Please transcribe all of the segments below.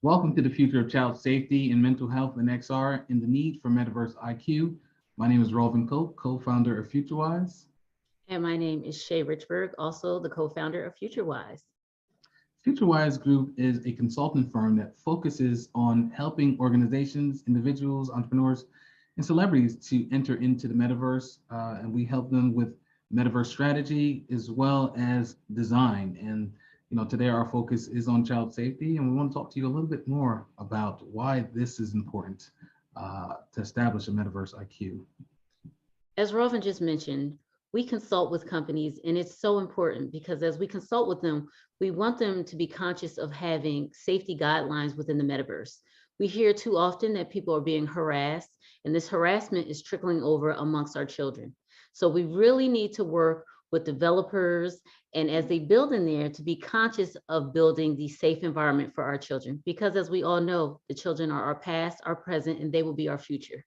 Welcome to the future of child safety and mental health in XR and the need for Metaverse IQ. My name is Raulvin-Coke, co-founder of FutureWise. And my name is Shea Richburg, also the co-founder of FutureWise. FutureWise Group is a consultant firm that focuses on helping organizations, individuals, entrepreneurs, and celebrities to enter into the metaverse. And we help them with metaverse strategy as well as design. And today our focus is on child safety, and we want to talk to you a little bit more about why this is important to establish a metaverse IQ. As Raulvin just mentioned, we consult with companies, and it's so important because as we consult with them, we want them to be conscious of having safety guidelines within the metaverse. We hear too often that people are being harassed, and this harassment is trickling over amongst our children. So we really need to work with developers, and as they build in there, to be conscious of building the safe environment for our children, because as we all know, the children are our past, our present, and they will be our future.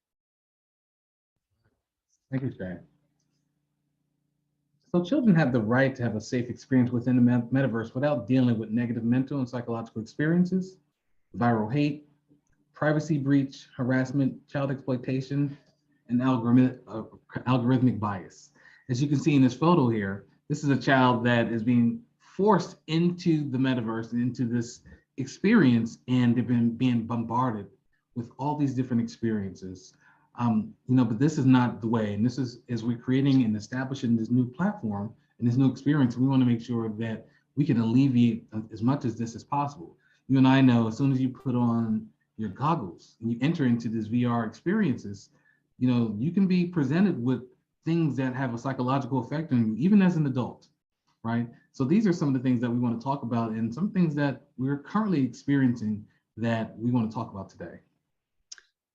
Thank you, Shea. So children have the right to have a safe experience within the metaverse without dealing with negative mental and psychological experiences, viral hate, privacy breach, harassment, child exploitation, and algorithmic bias. As you can see in this photo here, this is a child that is being forced into the metaverse and into this experience, and they've been being bombarded with all these different experiences. But this is not the way. And this is, as we're creating and establishing this new platform and this new experience, we want to make sure that we can alleviate as much as this as possible. You and I know as soon as you put on your goggles and you enter into these VR experiences, you can be presented with things that have a psychological effect on you, even as an adult, right? So these are some of the things that we want to talk about, and some things that we're currently experiencing that we want to talk about today.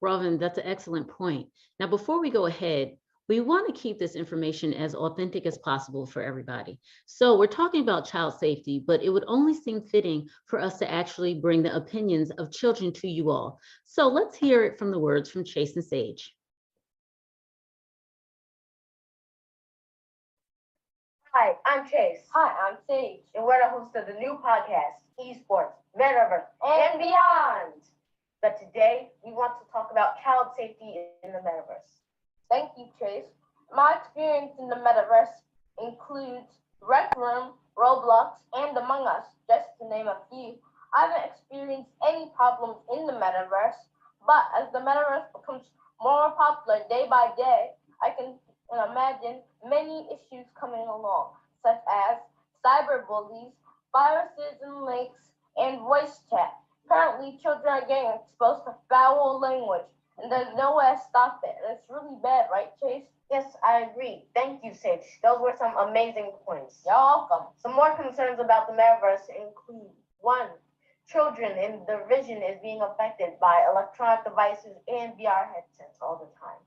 Raulvin, that's an excellent point. Now, before we go ahead, we want to keep this information as authentic as possible for everybody. So we're talking about child safety, but it would only seem fitting for us to actually bring the opinions of children to you all. So let's hear it from the words from Chase and Sage. Hi, I'm Chase. Hi, I'm Sage. And we're the hosts of the new podcast, Esports, Metaverse, and Beyond. But today, we want to talk about child safety in the metaverse. Thank you, Chase. My experience in the metaverse includes Rec Room, Roblox, and Among Us, just to name a few. I haven't experienced any problems in the metaverse, but as the metaverse becomes more popular day by day, I can imagine many issues coming along, such as cyberbullies, viruses and links, and voice chat. Currently, children are getting exposed to foul language, and there's no way to stop it. And it's really bad, right, Chase? Yes, I agree. Thank you, Sage. Those were some amazing points. You're welcome. Some more concerns about the metaverse include: 1, children and their vision is being affected by electronic devices and VR headsets all the time.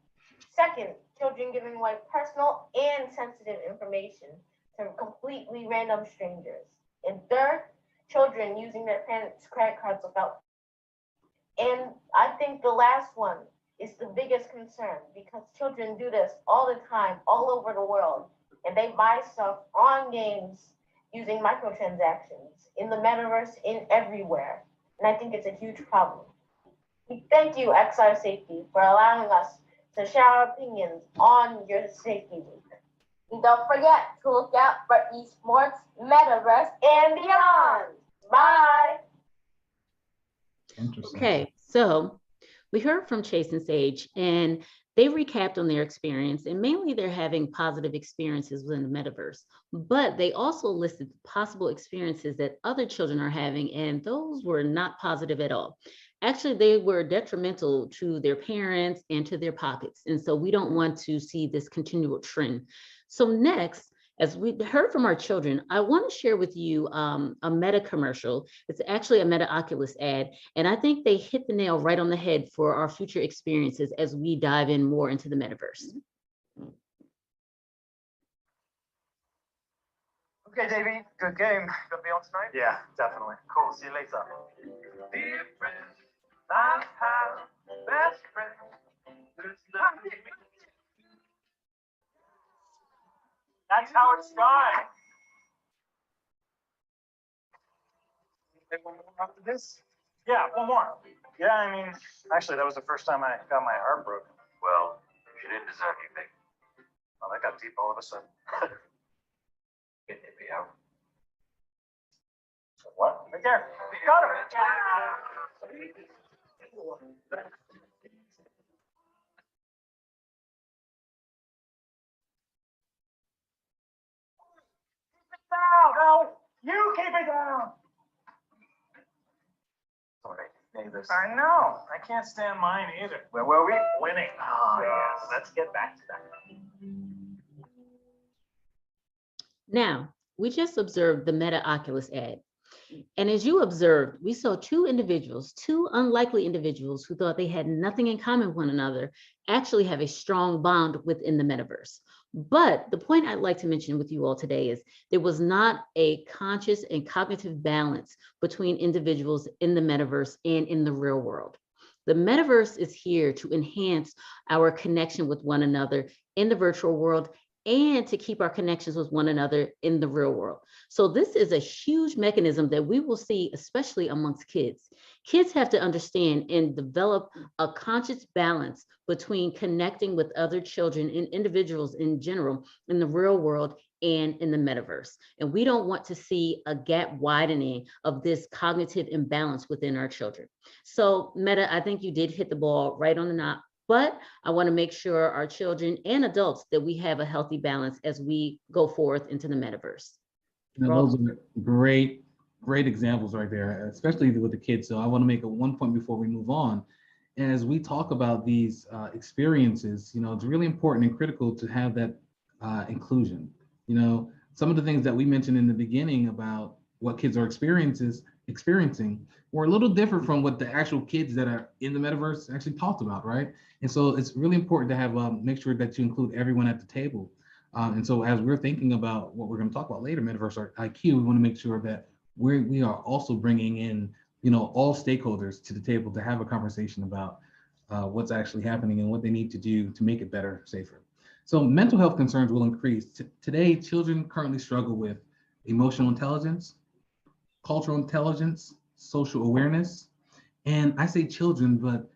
2nd, children giving away personal and sensitive information to completely random strangers. And 3rd, children using their parents' credit cards without. And I think the last one is the biggest concern, because children do this all the time, all over the world, and they buy stuff on games using microtransactions in the metaverse, in everywhere. And I think it's a huge problem. We thank you, XR Safety, for allowing us to share our opinions on your safety week. And don't forget to look out for esports, metaverse, and beyond. Bye. Interesting. Okay, so we heard from Chase and Sage, and they recapped on their experience, and mainly they're having positive experiences within the metaverse, but they also listed possible experiences that other children are having, and those were not positive at all. Actually, they were detrimental to their parents and to their pockets, and so we don't want to see this continual trend. So next, as we heard from our children, I want to share with you a Meta commercial. It's actually a Meta Oculus ad, and I think they hit the nail right on the head for our future experiences as we dive in more into the metaverse. Okay, Davey, good game. Gonna be on tonight? Yeah, definitely. Cool. See you later. Dear friend, I have best friend. There's nothing. That's how it starts. Anyone more after this? Yeah, one more. Yeah, I mean, actually, that was the first time I got my heart broken. Well, she didn't deserve anything. Well, that got deep all of a sudden. It hit me out. What? Right there. Got him. Down, no. You keep it down. Sorry, neighbors. I know. I can't stand mine either. Where were we? Winning. Oh, yes. Let's get back to that. Now, we just observed the Meta Oculus ad. And as you observed, we saw two unlikely individuals who thought they had nothing in common with one another, actually have a strong bond within the metaverse. But the point I'd like to mention with you all today is there was not a conscious and cognitive balance between individuals in the metaverse and in the real world. The metaverse is here to enhance our connection with one another in the virtual world and to keep our connections with one another in the real world. So this is a huge mechanism that we will see, especially amongst kids. Kids have to understand and develop a conscious balance between connecting with other children and individuals in general in the real world and in the metaverse. And we don't want to see a gap widening of this cognitive imbalance within our children. So Meta, I think you did hit the ball right on the knot. But I want to make sure our children and adults that we have a healthy balance as we go forth into the metaverse. Those are great examples right there, especially with the kids. So I want to make one point before we move on. As we talk about these experiences, it's really important and critical to have that inclusion. Some of the things that we mentioned in the beginning about what kids are experiencing were a little different from what the actual kids that are in the metaverse actually talked about, right? And so it's really important to have make sure that you include everyone at the table. And so as we're thinking about what we're going to talk about later, Metaverse IQ, we want to make sure that we are also bringing in, all stakeholders to the table to have a conversation about what's actually happening and what they need to do to make it better, safer. So mental health concerns will increase. Today, children currently struggle with emotional intelligence, cultural intelligence, social awareness. And I say children, but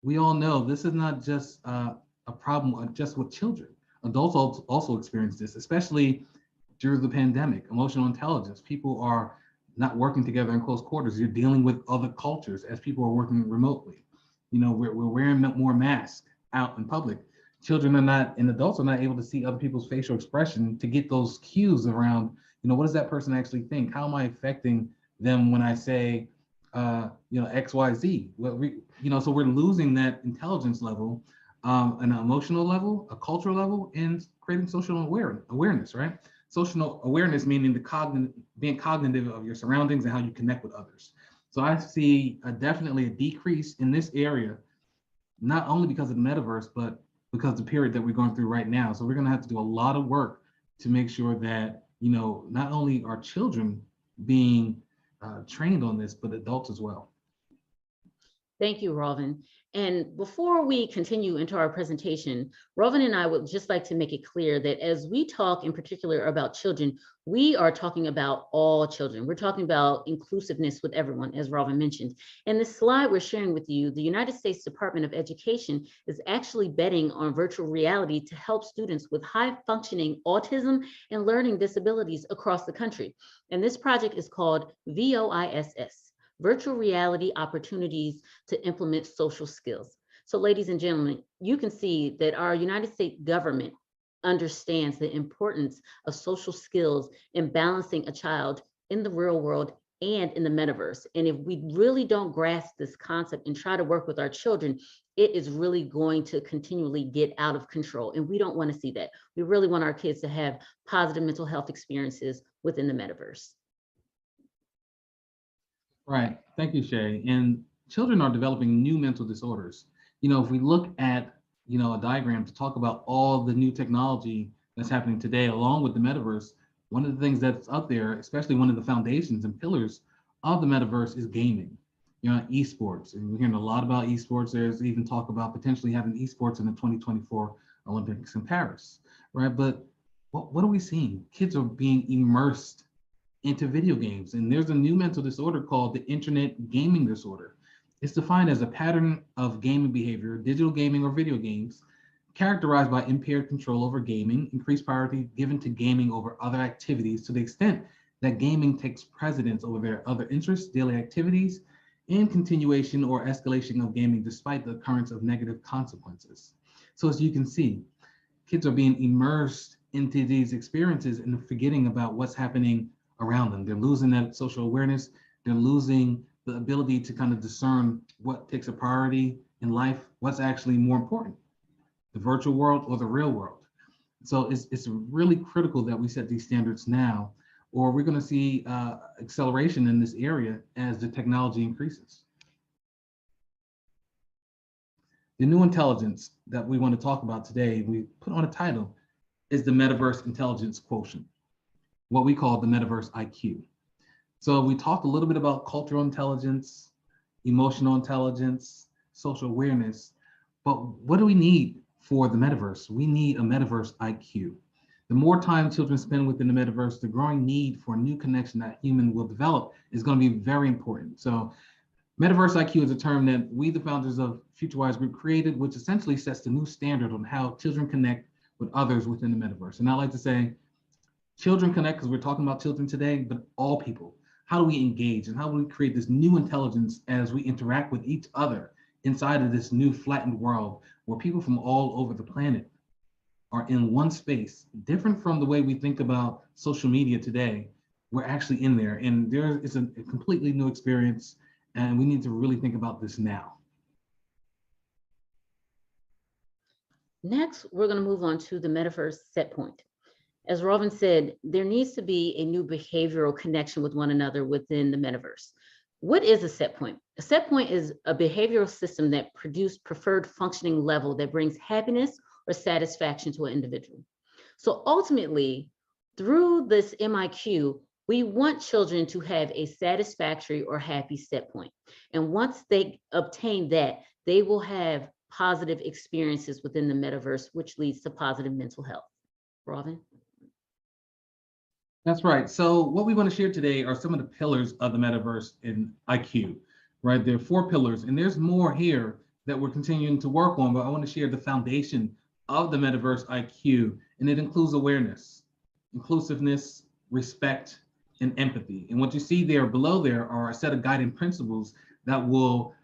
we all know this is not just a problem just with children. Adults also experience this, especially during the pandemic. Emotional intelligence, people are not working together in close quarters. You're dealing with other cultures as people are working remotely. We're wearing more masks out in public. Children are not, and adults are not able to see other people's facial expression to get those cues around, what does that person actually think? How am I affecting them when I say, X, Y, Z? So we're losing that intelligence level, an emotional level, a cultural level, and creating social awareness, right? Social awareness meaning being cognitive of your surroundings and how you connect with others. So I see definitely a decrease in this area, not only because of the metaverse, but because of the period that we're going through right now. So we're going to have to do a lot of work to make sure that, not only are children being trained on this, but adults as well. Thank you, Raulvin. And before we continue into our presentation, Raulvin and I would just like to make it clear that as we talk in particular about children, we are talking about all children. We're talking about inclusiveness with everyone, as Raulvin mentioned. And this slide we're sharing with you, the United States Department of Education is actually betting on virtual reality to help students with high functioning autism and learning disabilities across the country. And this project is called VOISS. Virtual reality opportunities to implement social skills. So ladies and gentlemen, you can see that our United States government understands the importance of social skills in balancing a child in the real world and in the metaverse. And if we really don't grasp this concept and try to work with our children, it is really going to continually get out of control. And we don't want to see that. We really want our kids to have positive mental health experiences within the metaverse. Right. Thank you, Shea. And children are developing new mental disorders. If we look at, a diagram to talk about all the new technology that's happening today, along with the metaverse, one of the things that's up there, especially one of the foundations and pillars of the metaverse is gaming, esports. And we're hearing a lot about esports. There's even talk about potentially having esports in the 2024 Olympics in Paris, right? But what are we seeing? Kids are being immersed into video games. And there's a new mental disorder called the internet gaming disorder. It's defined as a pattern of gaming behavior, digital gaming or video games, characterized by impaired control over gaming, increased priority given to gaming over other activities to the extent that gaming takes precedence over their other interests, daily activities, and continuation or escalation of gaming despite the occurrence of negative consequences. So as you can see, kids are being immersed into these experiences and forgetting about what's happening around them. They're losing that social awareness. They're losing the ability to kind of discern what takes a priority in life, what's actually more important, the virtual world or the real world. So it's really critical that we set these standards now, or we're going to see acceleration in this area as the technology increases. The new intelligence that we want to talk about today, we put on a title, is the Metaverse Intelligence Quotient, what we call the Metaverse IQ. So we talked a little bit about cultural intelligence, emotional intelligence, social awareness, but what do we need for the metaverse? We need a Metaverse IQ. The more time children spend within the metaverse, the growing need for a new connection that human will develop is going to be very important. So Metaverse IQ is a term that we, the founders of FutureWise Group, created, which essentially sets the new standard on how children connect with others within the metaverse. And I like to say, children connect because we're talking about children today, but all people. How do we engage and how do we create this new intelligence as we interact with each other inside of this new flattened world where people from all over the planet are in one space, different from the way we think about social media today. We're actually in there, and there is a completely new experience, and we need to really think about this now. Next, we're going to move on to the Metaverse Set Point. As Raulvin said, there needs to be a new behavioral connection with one another within the metaverse. What is a set point? A set point is a behavioral system that produces preferred functioning level that brings happiness or satisfaction to an individual. So ultimately, through this MIQ, we want children to have a satisfactory or happy set point. And once they obtain that, they will have positive experiences within the metaverse, which leads to positive mental health. Raulvin? That's right. So what we want to share today are some of the pillars of the metaverse in IQ, right? There are 4 pillars, and there's more here that we're continuing to work on, but I want to share the foundation of the metaverse IQ, and it includes awareness, inclusiveness, respect, and empathy. And what you see there below there are a set of guiding principles that will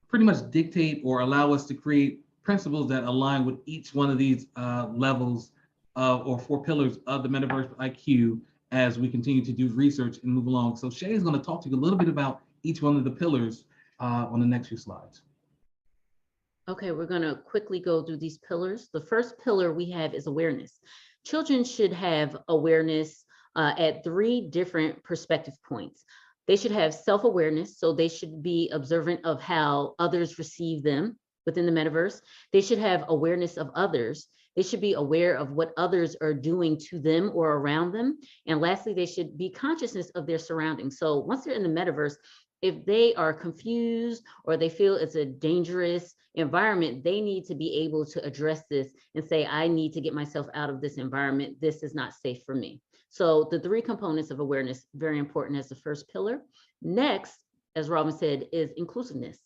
pretty much dictate or allow us to create principles that align with each one of these levels or 4 pillars of the Metaverse IQ as we continue to do research and move along. So Shea is going to talk to you a little bit about each one of the pillars on the next few slides. Okay, we're going to quickly go through these pillars. The first pillar we have is awareness. Children should have awareness at 3 different perspective points. They should have self-awareness, so they should be observant of how others receive them within the metaverse. They should have awareness of others. They should be aware of what others are doing to them or around them. And lastly, they should be consciousness of their surroundings. So once they're in the metaverse, if they are confused or they feel it's a dangerous environment, they need to be able to address this and say, I need to get myself out of this environment. This is not safe for me. So the 3 components of awareness, very important as the first pillar. Next, as Raulvin said, is inclusiveness.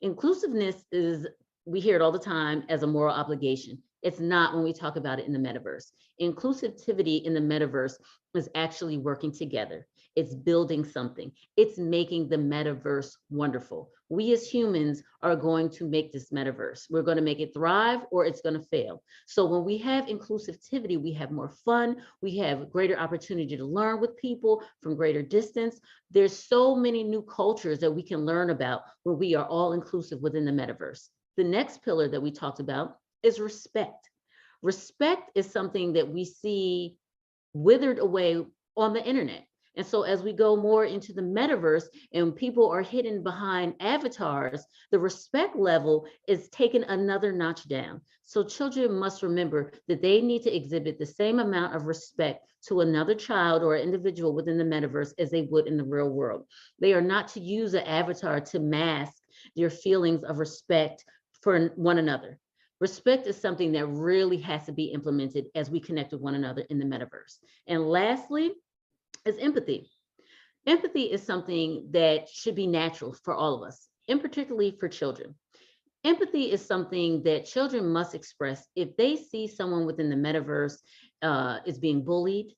Inclusiveness is, we hear it all the time, as a moral obligation. It's not when we talk about it in the metaverse. Inclusivity in the metaverse is actually working together. It's building something. It's making the metaverse wonderful. We as humans are going to make this metaverse. We're going to make it thrive or it's going to fail. So when we have inclusivity, we have more fun. We have greater opportunity to learn with people from greater distance. There's so many new cultures that we can learn about when we are all inclusive within the metaverse. The next pillar that we talked about is respect. Respect is something that we see withered away on the internet. And so as we go more into the metaverse and people are hidden behind avatars, the respect level is taken another notch down. So children must remember that they need to exhibit the same amount of respect to another child or individual within the metaverse as they would in the real world. They are not to use an avatar to mask their feelings of respect for one another. Respect is something that really has to be implemented as we connect with one another in the metaverse. And lastly, is empathy. Empathy is something that should be natural for all of us, and particularly for children. Empathy is something that children must express if they see someone within the metaverse is being bullied.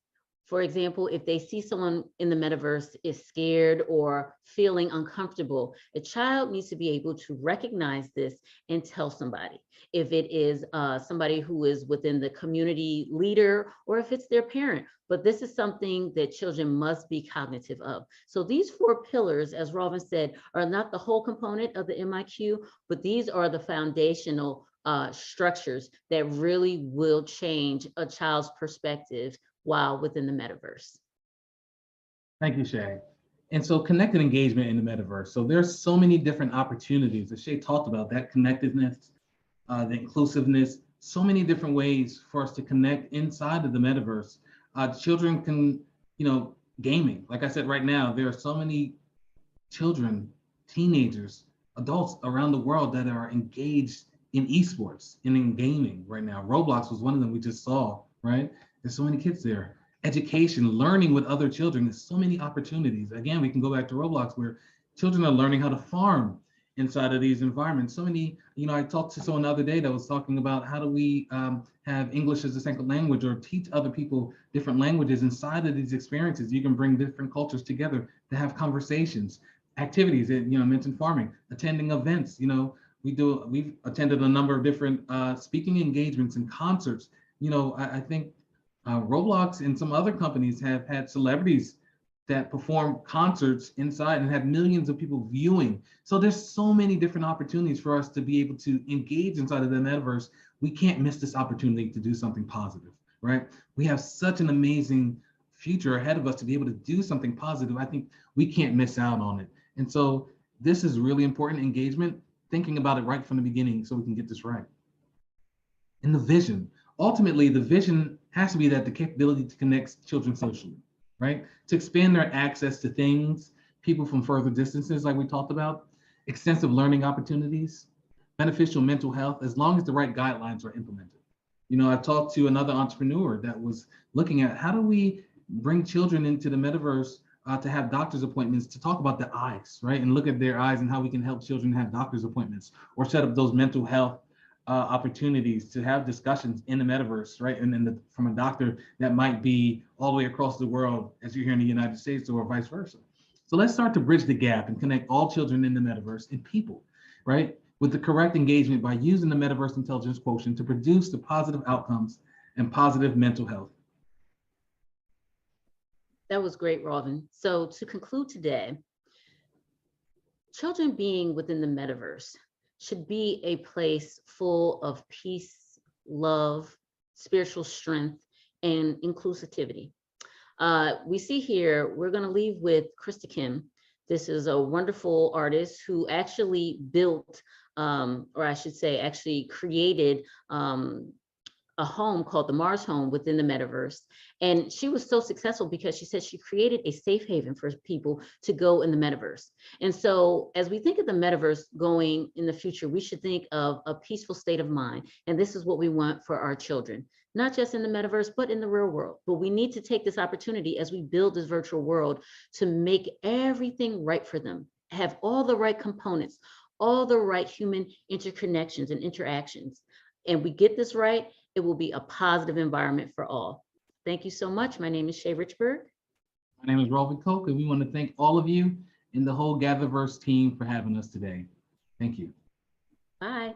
For example, if they see someone in the metaverse is scared or feeling uncomfortable, a child needs to be able to recognize this and tell somebody. If it is somebody who is within the community leader or if it's their parent. But this is something that children must be cognitive of. So these 4 pillars, as Raulvin said, are not the whole component of the MIQ, but these are the foundational structures that really will change a child's perspective while within the metaverse. Thank you, Shea. And so connected engagement in the metaverse. So there's so many different opportunities that Shea talked about, that connectedness, the inclusiveness, so many different ways for us to connect inside of the metaverse. Children can, gaming. Like I said, right now, there are so many children, teenagers, adults around the world that are engaged in esports and in gaming right now. Roblox was one of them we just saw, right? There's so many kids there. Education, learning with other children, there's so many opportunities. Again, we can go back to Roblox where children are learning how to farm inside of these environments. So many, I talked to someone the other day that was talking about how do we have English as a second language or teach other people different languages inside of these experiences. You can bring different cultures together to have conversations, activities that, mentioned farming, attending events, we've attended a number of different speaking engagements and concerts. I think Roblox and some other companies have had celebrities that perform concerts inside and have millions of people viewing. So there's so many different opportunities for us to be able to engage inside of the metaverse. We can't miss this opportunity to do something positive, right? We have such an amazing future ahead of us to be able to do something positive. I think we can't miss out on it. And so this is really important engagement, thinking about it right from the beginning so we can get this right. And the vision. Ultimately, the vision has to be that the capability to connect children socially, right? To expand their access to things, people from further distances, like we talked about, extensive learning opportunities, beneficial mental health, as long as the right guidelines are implemented. I talked to another entrepreneur that was looking at how do we bring children into the metaverse to have doctor's appointments to talk about the eyes, right? And look at their eyes and how we can help children have doctor's appointments or set up those mental health opportunities to have discussions in the metaverse, right? And then from a doctor that might be all the way across the world as you're here in the United States or vice versa. So let's start to bridge the gap and connect all children in the metaverse and people, right? With the correct engagement by using the metaverse intelligence quotient to produce the positive outcomes and positive mental health. That was great, Raulvin. So to conclude today, children being within the metaverse should be a place full of peace, love, spiritual strength, and inclusivity. We see here, we're going to leave with Krista Kim. This is a wonderful artist who actually built, or I should say, actually created a home called the Mars Home within the metaverse. And she was so successful because she said she created a safe haven for people to go in the metaverse. And so as we think of the metaverse going in the future, we should think of a peaceful state of mind. And this is what we want for our children, not just in the metaverse, but in the real world. But we need to take this opportunity as we build this virtual world to make everything right for them, have all the right components, all the right human interconnections and interactions. And we get this right, it will be a positive environment for all. Thank you so much. My name is Shea Richburg. My name is Raulvin, and we want to thank all of you and the whole GatherVerse team for having us today. Thank you. Bye.